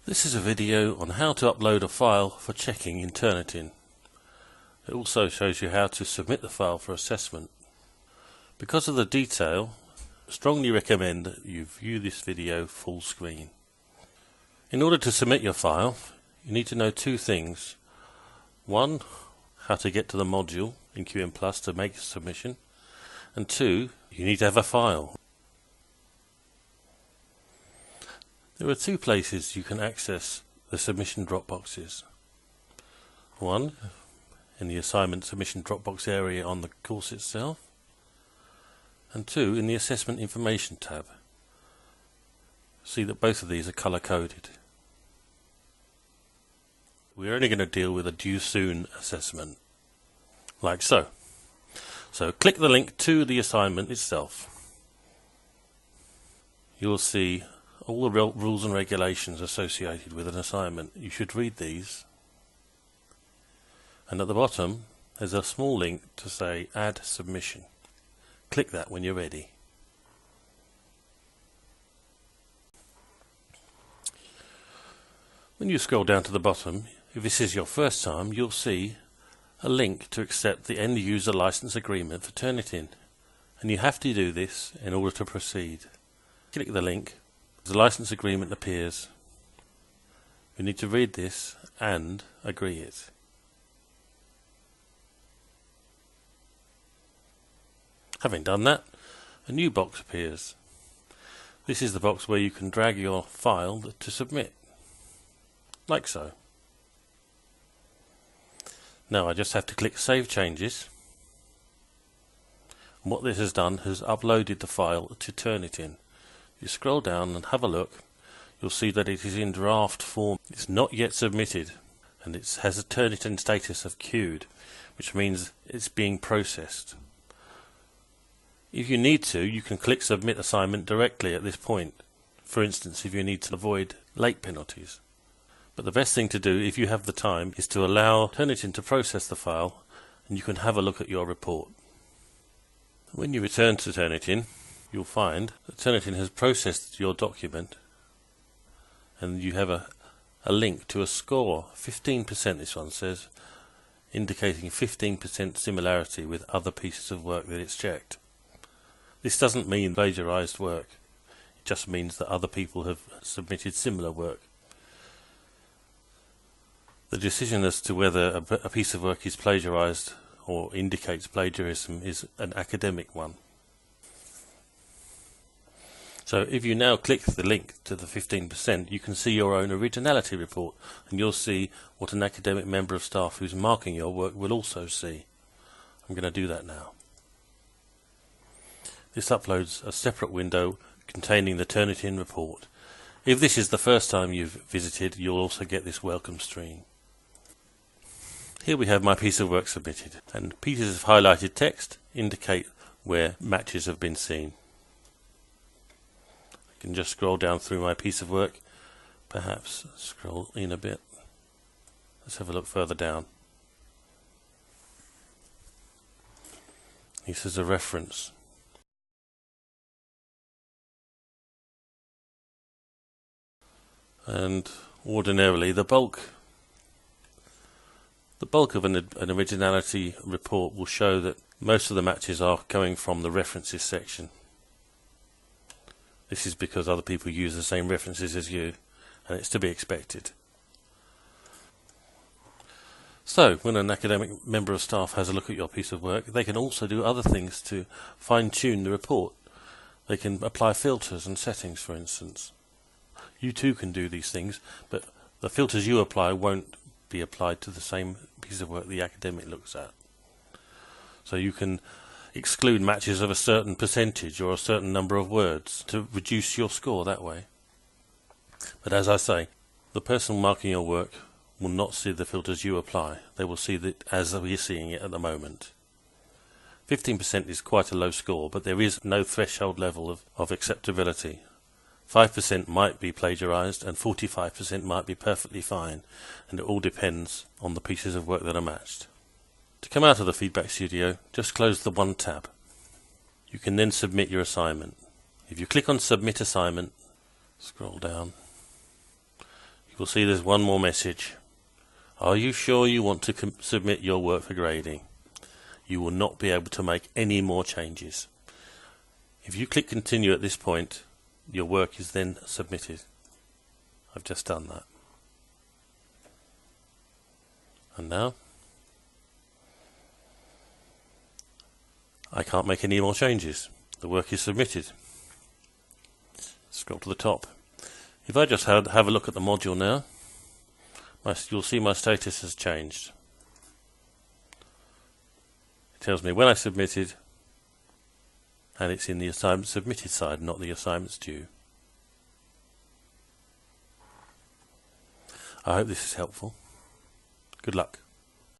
This is a video on how to upload a file for checking in Turnitin. It also shows you how to submit the file for assessment. Because of the detail, I strongly recommend that you view this video full screen. In order to submit your file, you need to know two things. One, how to get to the module in QM Plus to make a submission, and two, you need to have a file. There are two places you can access the submission drop boxes. One, in the assignment submission Dropbox area on the course itself, and two, in the assessment information tab. See that both of these are color coded. We're only going to deal with a due soon assessment, like so. So click the link to the assignment itself. You'll see all the rules and regulations associated with an assignment. You should read these. And at the bottom there's a small link to say add submission. Click that when you're ready. When you scroll down to the bottom, if this is your first time, you'll see a link to accept the end user license agreement for Turnitin, and you have to do this in order to proceed. Click the link. The license agreement appears. You need to read this and agree it. Having done that, a new box appears. This is the box where you can drag your file to submit, like so. Now I just have to click Save Changes, and what this has done has uploaded the file to Turnitin. You scroll down and have a look, you'll see that it is in draft form. It's not yet submitted, and it has a Turnitin status of queued, which means it's being processed. If you need to, you can click Submit Assignment directly at this point, for instance if you need to avoid late penalties. But the best thing to do, if you have the time, is to allow Turnitin to process the file, and you can have a look at your report. When you return to Turnitin, you'll find that Turnitin has processed your document, and you have a link to a score, 15% this one says, indicating 15% similarity with other pieces of work that it's checked. This doesn't mean plagiarized work, it just means that other people have submitted similar work. The decision as to whether a piece of work is plagiarized or indicates plagiarism is an academic one. So if you now click the link to the 15%, you can see your own originality report, and you'll see what an academic member of staff who's marking your work will also see. I'm going to do that now. This uploads a separate window containing the Turnitin report. If this is the first time you've visited, you'll also get this welcome screen. Here we have my piece of work submitted, and pieces of highlighted text indicate where matches have been seen. I can just scroll down through my piece of work, perhaps scroll in a bit. Let's have a look further down. This is a reference. And ordinarily the bulk of an originality report will show that most of the matches are coming from the references section. This is because other people use the same references as you, and it's to be expected. So, when an academic member of staff has a look at your piece of work, they can also do other things to fine-tune the report. They can apply filters and settings, for instance. You too can do these things, but the filters you apply won't be applied to the same piece of work the academic looks at. So you can exclude matches of a certain percentage or a certain number of words to reduce your score that way. But as I say, the person marking your work will not see the filters you apply. They will see that as we're seeing it at the moment. 15% is quite a low score, but there is no threshold level of acceptability. 5% might be plagiarized and 45% might be perfectly fine, and it all depends on the pieces of work that are matched. To come out of the feedback studio, just close the one tab. You can then submit your assignment. If you click on Submit Assignment, scroll down, you'll see there's one more message. Are you sure you want to submit your work for grading? You will not be able to make any more changes. If you click continue at this point, your work is then submitted. I've just done that. And now I can't make any more changes. The work is submitted. Scroll to the top. If I just have a look at the module now, you'll see my status has changed. It tells me when I submitted, and it's in the assignment submitted side, not the assignments due. I hope this is helpful. Good luck.